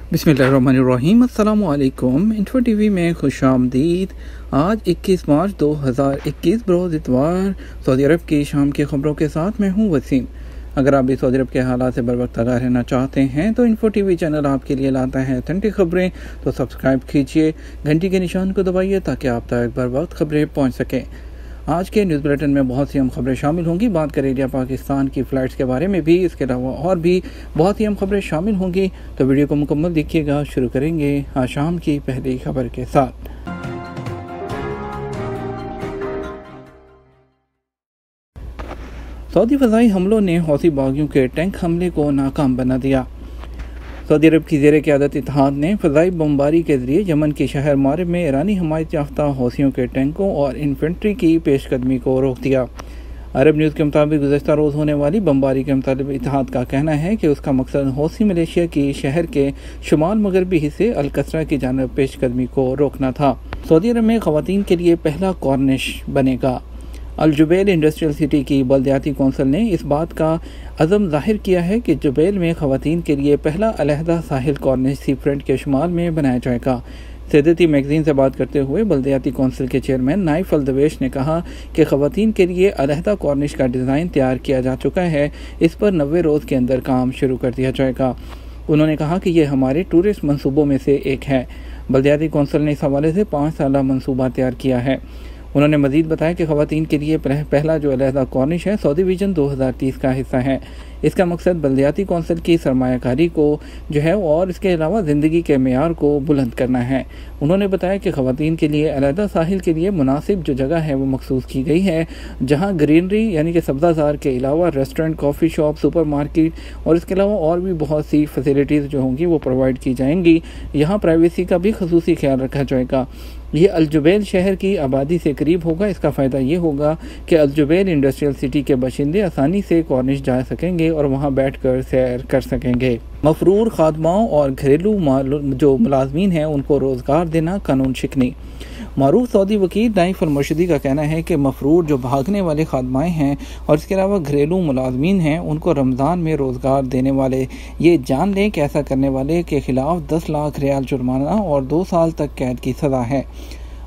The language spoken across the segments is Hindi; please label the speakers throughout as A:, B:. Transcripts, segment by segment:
A: बिस्मिल्लाहिर्रहमानिर्रहीम। अस्सलामुअलैकुम। इन्फो टीवी में खुशामदीद। आज 21 मार्च 2021 बरोज़ इतवार सऊदी अरब की शाम की ख़बरों के साथ मैं हूँ वसीम। अगर आप भी सऊदी अरब के हालात से बर वक्त आगाह रहना चाहते हैं तो इन्फो टीवी चैनल आपके लिए लाता है ऑथेंटिक खबरें। तो सब्सक्राइब कीजिए, घंटी के निशान को दबाइए ताकि आप तक बर वक्त खबरें पहुँच सकें। आज के न्यूज़ बुलेटिन में बहुत सी अहम खबरें शामिल होंगी। बात करें इंडिया पाकिस्तान की फ़्लाइट्स के बारे में भी, इसके अलावा और भी बहुत ही अहम खबरें शामिल होंगी। तो वीडियो को मुकम्मल देखिएगा। शुरू करेंगे आज शाम की पहली खबर के साथ। सऊदी फ़ज़ाई हमलों ने हौसी बागियों के टैंक हमले को नाकाम बना दिया। सऊदी अरब की ज़ेर क़यादत इत्तेहाद ने फ़ज़ाई बमबारी के ज़रिए यमन के शहर मारिब में ईरानी हमायत याफ्ता हौसियों के टैंकों और इन्फेंट्री की पेशकदमी को रोक दिया। अरब न्यूज़ के मुताबिक गुज़श्ता रोज़ होने वाली बमबारी के मुताबिक इत्तेहाद का कहना है कि उसका मकसद हौसी मलेशिया की शहर के शुमाल मगरबी हिस्से अलकसरा की जानिब पेशकदमी को रोकना था। सऊदी अरब में ख़वातीन के लिए पहला कॉर्निश बनेगा। अल जुबैल इंडस्ट्रियल सिटी की बल्दियाती कौंसिल ने इस बात का अज़म ज़ाहिर किया है कि जुबैल में ख़वातीन के लिए पहला अलहदा साहिल कॉर्निश सी फ्रंट के शुमाल में बनाया जाएगा। सैदती मैगज़ीन से बात करते हुए बल्दियाती कौंसिल के चेयरमैन नाइफ अल दवेश ने कहा कि ख़वातीन के लिए अलहदा कॉर्निश का डिज़ाइन तैयार किया जा चुका है, इस पर 90 रोज़ के अंदर काम शुरू कर दिया जाएगा। उन्होंने कहा कि यह हमारे टूरिस्ट मनसूबों में से एक है। बल्दियाती कौंसिल ने इस हवाले से 5 साला मनसूबा तैयार किया है। उन्होंने मज़ीद बताया कि ख़वातीन के लिए पहला जो अलहदा कॉर्निश है सऊदी विजन 2030 का हिस्सा है। इसका मकसद बल्दियाती कौंसिल की सरमायाकारी को जो है और इसके अलावा ज़िंदगी के मेयार को बुलंद करना है। उन्होंने बताया कि ख़वातीन के लिए अलहदा साहिल के लिए मुनासिब जो जगह है वो मखसूस की गई है, जहाँ ग्रीनरी यानी कि सब्ज़ाज़ार के अलावा restaurant, coffee shop, super market और इसके अलावा और भी बहुत सी फैसिलिटीज़ जो होंगी वो प्रोवाइड की जाएंगी। यहाँ प्राइवेसी का भी खसूसी ख्याल रखा जाएगा। ये अल जुबैल शहर की आबादी से करीब होगा। इसका फ़ायदा ये होगा कि अल जुबैल इंडस्ट्रियल सिटी के बाशिंदे आसानी से कॉर्निश जा सकेंगे और वहाँ बैठकर सैर कर सकेंगे। मफरूर खादमाओं और घरेलू जो मुलाजमीन हैं उनको रोज़गार देना कानून शिकनी। मारूफ सऊदी वकील नाइफ अल मुर्शिदी का कहना है कि मफरूर जो भागने वाले खादमाएँ हैं और इसके अलावा घरेलू मुलाजमीन हैं उनको रमज़ान में रोज़गार देने वाले ये जान लें कि ऐसा करने वाले के ख़िलाफ़ 10 लाख रियाल जुर्माना और 2 साल तक कैद की सज़ा है।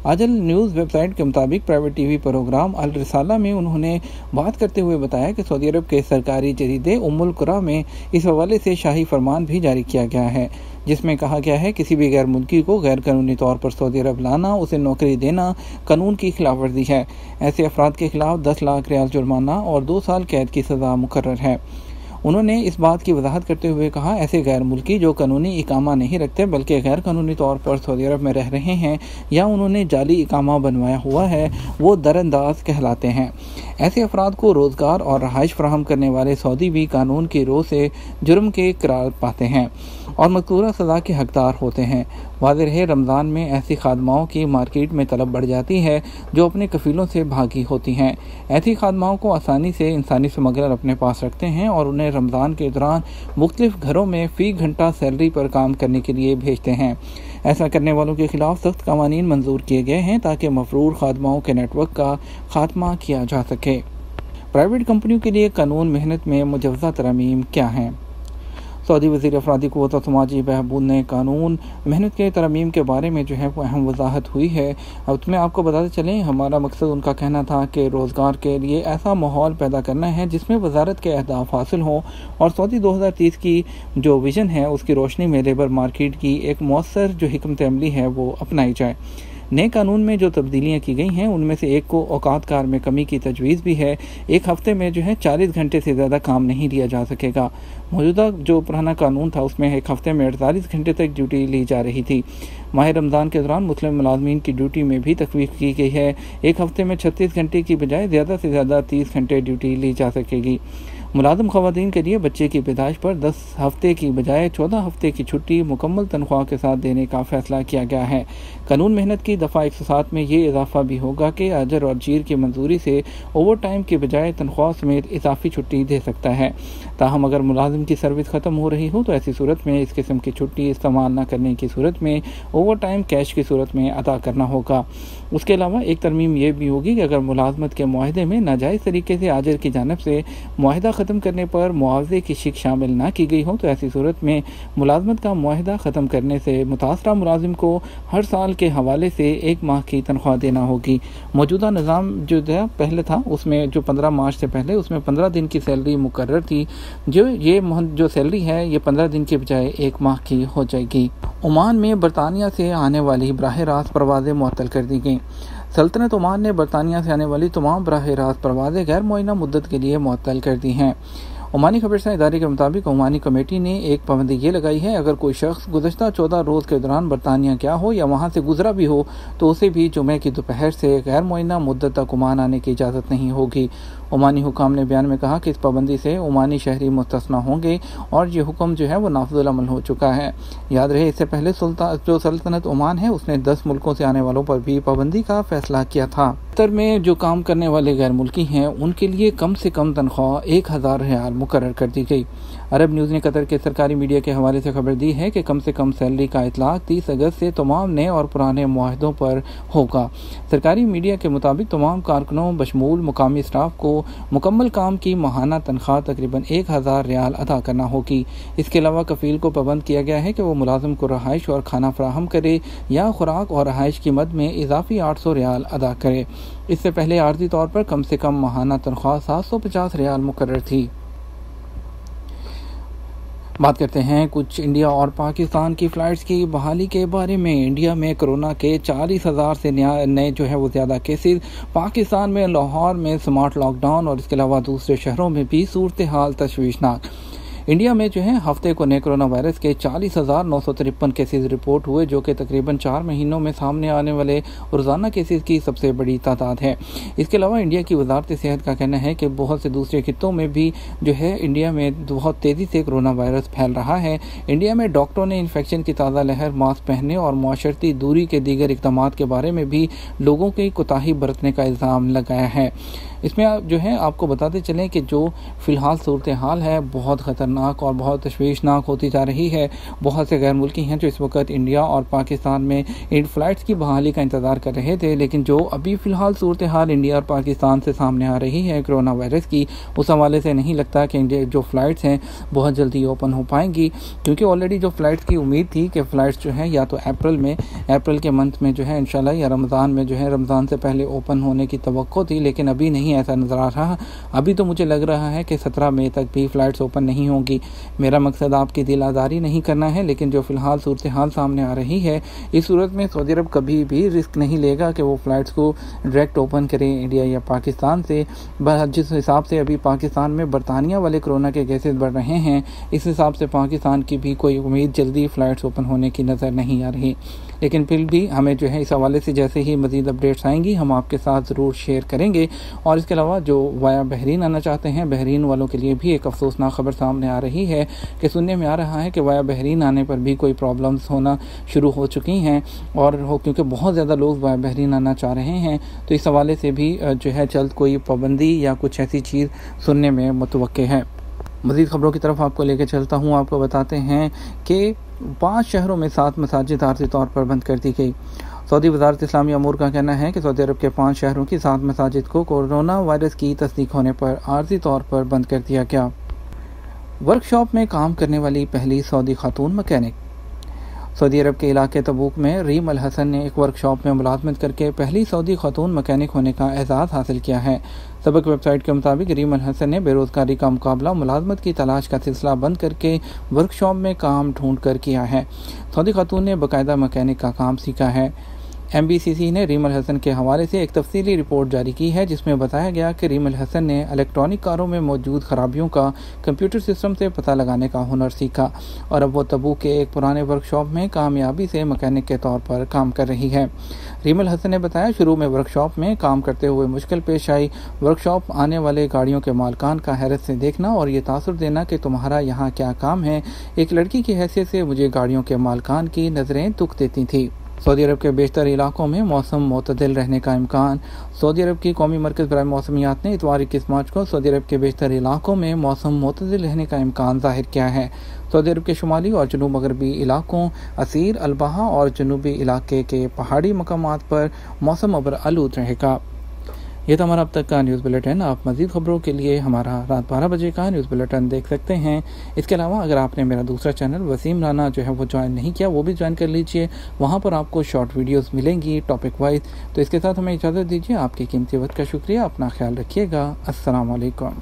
A: आजल न्यूज़ वेबसाइट के मुताबिक प्राइवेट टीवी प्रोग्राम अल रिसाला में उन्होंने बात करते हुए बताया कि सऊदी अरब के सरकारी जरीदे उम्मुल कुरा में इस हवाले से शाही फरमान भी जारी किया गया है, जिसमें कहा गया है किसी भी गैर मुल्की को गैर कानूनी तौर पर सऊदी अरब लाना, उसे नौकरी देना कानून की खिलाफ वर्जी है। ऐसे अफराद के खिलाफ 10 लाख रियाल जुर्माना और 2 साल कैद की सज़ा मुकर्रर है। उन्होंने इस बात की वजाहत करते हुए कहा ऐसे गैर मुल्की जो कानूनी इकामा नहीं रखते बल्कि गैर कानूनी तौर पर सऊदी अरब में रह रहे हैं या उन्होंने जाली इकामा बनवाया हुआ है वो दरअंदाज कहलाते हैं। ऐसे अफराद को रोज़गार और रहाइश फराहम करने वाले सऊदी भी कानून की रो से जुर्म के करार पाते हैं और मज़कूरा सज़ा के हकदार होते हैं। वाज़ेह रहे रमज़ान में ऐसी खादमाओं की मार्केट में तलब बढ़ जाती है जो अपने कफ़ीलों से भागी होती हैं। ऐसी खादमाओं को आसानी से इंसानी स्मगलर अपने पास रखते हैं और उन्हें रमज़ान के दौरान मुख्तलिफ घरों में फ़ी घंटा सैलरी पर काम करने के लिए भेजते हैं। ऐसा करने वालों के खिलाफ सख्त कवानीन मंजूर किए गए हैं ताकि मफरूर खादमाओं के नेटवर्क का खात्मा किया जा सके। प्राइवेट कंपनियों के लिए कानून मेहनत में मुजव्वज़ा तरमीम क्या हैं? सऊदी वज़ीर अफरादी क़ुव्वत और समाजी बहबूद ने कानून मेहनत के तरमीम के बारे में जो है वो अहम वजाहत हुई है। अब उसमें आपको बताते चलें हमारा मकसद उनका कहना था कि रोज़गार के लिए ऐसा माहौल पैदा करना है जिसमें वजारत के अहदाफ हासिल हों और सऊदी 2030 की जो विज़न है उसकी रोशनी में लेबर मार्केट की एक मौसर जो हिकमत अमली है वो अपनाई जाए। नए कानून में जो तब्दीलियाँ की गई हैं उनमें से एक को औकात कार में कमी की तजवीज़ भी है। एक हफ़्ते में जो है 40 घंटे से ज़्यादा काम नहीं लिया जा सकेगा। मौजूदा जो पुराना कानून था उसमें एक हफ़्ते में 48 घंटे तक ड्यूटी ली जा रही थी। माह रमज़ान के दौरान मुस्लिम मुलाजमीन की ड्यूटी में भी तखफीफ की गई है। एक हफ़्ते में 36 घंटे की बजाय ज़्यादा से ज़्यादा 30 घंटे ड्यूटी ली जा सकेगी। मुलाजिम ख़वातीन के लिए बच्चे की पैदाइश पर 10 हफ्ते की बजाय 14 हफ्ते की छुट्टी मुकम्मल तनख्वाह के साथ देने का फैसला किया गया है। कानून मेहनत की दफ़ा 107 में ये इजाफा भी होगा कि अजर और जीर की मंजूरी से ओवर टाइम के बजाय तनख्वाह समेत इजाफी छुट्टी दे सकता है। ताहम अगर मुलाजिम की सर्विस ख़त्म हो रही हो तो ऐसी सूरत में इस किस्म की छुट्टी इस्तेमाल न करने की सूरत में ओवर टाइम कैश की सूरत में अदा करना होगा। उसके अलावा एक तरमीम ये भी होगी कि अगर मुलाजमत के मुआहदे में नाजायज़ तरीके से आजर की जानिब से मुआहदा ख़त्म करने पर मुआवजे की शिक शामिल न की गई हो तो ऐसी सूरत में मुलाजमत का मुआहदा ख़त्म करने से मुतासरा मुलाजिम को हर साल के हवाले से 1 माह की तनख्वाह देना होगी। मौजूदा निज़ाम जो पहले था उसमें जो 15 मार्च से पहले उसमें 15 दिन की सैलरी मुकर्रर थी, जो सैलरी है ये 15 दिन के बजाय 1 माह की हो जाएगी। ओमान में बरतानिया से आने वाली बराह रास्त परवाज़ें मुअत्तल कर दी गईं। सल्तनत ओमान ने बरतानिया से आने वाली तमाम बराह रास्त परवाज़ें गैर मुअय्यना मुद्दत के लिए मुअत्तल कर दी हैं। ओमानी खबरसां इदारे के मुताबिक ओमानी कमेटी ने एक पाबंदी ये लगाई है, अगर कोई शख्स गुज़श्ता 14 रोज़ के दौरान बरतानिया गया हो या वहाँ से गुजरा भी हो तो उसे भी जुमे की दोपहर से गैर मुअय्यना मुद्दत तक ओमान आने की इजाज़त नहीं होगी। ओमानी हुकाम ने बयान में कहा कि इस पाबंदी से ओमानी शहरी मुस्तस्ना होंगे और ये हुक्म जो है वो नाफिजुल अमल हो चुका है। याद रहे इससे पहले जो सल्तनत ओमान है उसने 10 मुल्कों से आने वालों पर भी पाबंदी का फैसला किया था। कतर में जो काम करने वाले गैर मुल्की हैं उनके लिए कम से कम तनख्वाह 1000 रियाल मुकर्रर कर दी गई। अरब न्यूज़ ने कतर के सरकारी मीडिया के हवाले से खबर दी है कि कम से कम सैलरी का इतलाक 30 अगस्त से तमाम नए और पुराने मुआहदों पर होगा। सरकारी मीडिया के मुताबिक तमाम कारकुनों बशमूल मुकामी स्टाफ को मुकम्मल काम की माहाना तनख्वाह तकरीबन 1000 रियाल अदा करना होगी। इसके अलावा कफील को पाबंद किया गया है कि वो मुलाजिम को रहाइश और खाना फराहम करे या खुराक और रहाइश की मद में इजाफी 800 रियाल अदा करे। इससे पहले आर्जी तौर पर कम से कम माहाना तनख्वाह 750 रियाल मुकर्रर थी। बात करते हैं कुछ इंडिया और पाकिस्तान की फ़्लाइट्स की बहाली के बारे में। इंडिया में कोरोना के 40,000 से नए जो है वो ज़्यादा केसेस। पाकिस्तान में लाहौर में स्मार्ट लॉकडाउन और इसके अलावा दूसरे शहरों में भी सूरत हाल तशवीशनाक। इंडिया में जो है हफ्ते को नए कोरोना वायरस के 40,953 केसेस रिपोर्ट हुए, जो कि तकरीबन 4 महीनों में सामने आने वाले रोज़ाना केसेस की सबसे बड़ी तादाद है। इसके अलावा इंडिया की वजारत सेहत का कहना है कि बहुत से दूसरे खित्तों में भी जो है इंडिया में बहुत तेज़ी से कोरोना वायरस फैल रहा है। इंडिया में डॉक्टरों ने इन्फेक्शन की ताज़ा लहर, मास्क पहनने और मुआशरती दूरी के दीगर इक़दामात के बारे में भी लोगों की कोताही बरतने का इल्ज़ाम लगाया है। इसमें जो है आपको बताते चलें कि जो फ़िलहाल सूरत हाल है बहुत ख़तरनाक और बहुत तशवीशनाक होती जा रही है। बहुत से गैर मुल्की हैं जो इस वक्त इंडिया और पाकिस्तान में इन फ़्लाइट्स की बहाली का इंतज़ार कर रहे थे, लेकिन जो अभी फ़िलहाल सूरत हाल इंडिया और पाकिस्तान से सामने आ रही है कोरोना वायरस की, उस हवाले से नहीं लगता कि इंडिया जो फ़्लाइट्स हैं बहुत जल्दी ओपन हो पाएंगी, क्योंकि ऑलरेडी जो फ़्लाइट्स की उम्मीद थी कि फ़्लाइट्स जो है या तो अप्रैल के मंथ में जो है इंशाल्लाह या रमज़ान में जो है रमज़ान से पहले ओपन होने की तवक्को थी, लेकिन अभी नहीं ऐसा नज़र आ रहा। अभी तो मुझे लग रहा है कि 17 मई तक भी फ़्लाइट्स ओपन नहीं होंगी। मेरा मकसद आपकी दिल आज़ारी नहीं करना है, लेकिन जो फ़िलहाल सूरत हाल सामने आ रही है, इस सूरत में सऊदी अरब कभी भी रिस्क नहीं लेगा कि वो फ़्लाइट्स को डायरेक्ट ओपन करें इंडिया या पाकिस्तान से। जिस हिसाब से अभी पाकिस्तान में बरतानिया वाले कोरोना के केसेस बढ़ रहे हैं, इस हिसाब से पाकिस्तान की भी कोई उम्मीद जल्दी फ़्लाइट्स ओपन होने की नज़र नहीं आ रही। लेकिन फिर भी हमें जो है इस हवाले से जैसे ही मज़ीद अपडेट्स आएंगी हम आपके साथ ज़रूर शेयर करेंगे। और इसके अलावा जो वाया बहरीन आना चाहते हैं, बहरीन वालों के लिए भी एक अफसोसनाक खबर सामने आ रही है कि सुनने में आ रहा है कि वाया बहरीन आने पर भी कोई प्रॉब्लम्स होना शुरू हो चुकी हैं और क्योंकि बहुत ज़्यादा लोग वाया बहरीन आना चाह रहे हैं, तो इस हवाले से भी जो है जल्द कोई पाबंदी या कुछ ऐसी चीज़ सुनने में मुतवक्के है। मज़ीद ख़बरों की तरफ आपको लेकर चलता हूँ। आपको बताते हैं कि 5 शहरों में 7 मसाजिद आर्ज़ी तौर पर बंद कर दी गई। सऊदी वज़ारत इस्लामी अमूर का कहना है कि सऊदी अरब के 5 शहरों की 7 मसाजिद को कोरोना वायरस की तस्दीक होने पर आर्ज़ी तौर पर बंद कर दिया गया। वर्कशॉप में काम करने वाली पहली सऊदी खातून मैकेनिक। सऊदी अरब के इलाके तबूक में रीम अल हसन ने एक वर्कशॉप में मुलाजमत करके पहली सऊदी खातून मैकेनिक होने का एजाज़ हासिल किया है। सबक वेबसाइट के मुताबिक रीम अल हसन ने बेरोज़गारी का मुकाबला मुलाजमत की तलाश का सिलसिला बंद करके वर्कशॉप में काम ढूंढ कर किया है। सऊदी खातून ने बाकायदा मैकेनिक का काम सीखा है। MBCC ने रीम अल हसन के हवाले से एक तफसीली रिपोर्ट जारी की है, जिसमें बताया गया कि रीम अल हसन ने इलेक्ट्रॉनिक कारों में मौजूद खराबियों का कंप्यूटर सिस्टम से पता लगाने का हुनर सीखा और अब वो तबूक के एक पुराने वर्कशॉप में कामयाबी से मैकेनिक के तौर पर काम कर रही है। रीम अल हसन ने बताया, शुरू में वर्कशॉप में काम करते हुए मुश्किल पेश आई। वर्कशॉप आने वाले गाड़ियों के मालकान का हैरत से देखना और ये तासुर देना कि तुम्हारा यहाँ क्या काम है। एक लड़की की हैसियत से मुझे गाड़ियों के मालकान की नज़रें दुख देती थी। सऊदी अरब के बेशतर इलाकों में मौसम मुतदिल रहने का इम्कान। सऊदी अरब की कौमी मरकज़ बराए मौसमियात ने इतवार 21 मार्च को सऊदी अरब के बेशतर इलाकों में मौसम मुतदिल रहने का इम्कान ज़ाहिर किया है। सऊदी अरब के शुमाली और जनूब मगरबी इलाकों, असीर, अलबहा और जनूबी इलाके के पहाड़ी मकामात पर मौसम अबर आलूद रहेगा। ये था हमारा अब तक का न्यूज़ बुलेटिन। आप मज़ीद खबरों के लिए हमारा रात 12 बजे का न्यूज़ बुलेटिन देख सकते हैं। इसके अलावा अगर आपने मेरा दूसरा चैनल वसीम राना जो है वो ज्वाइन नहीं किया, वो भी ज्वाइन कर लीजिए। वहाँ पर आपको शॉर्ट वीडियोस मिलेंगी टॉपिक वाइज। तो इसके साथ हमें इजाज़त दीजिए। आपकी कीमती वक्त का शुक्रिया। अपना ख्याल रखिएगा। अस्सलाम वालेकुम।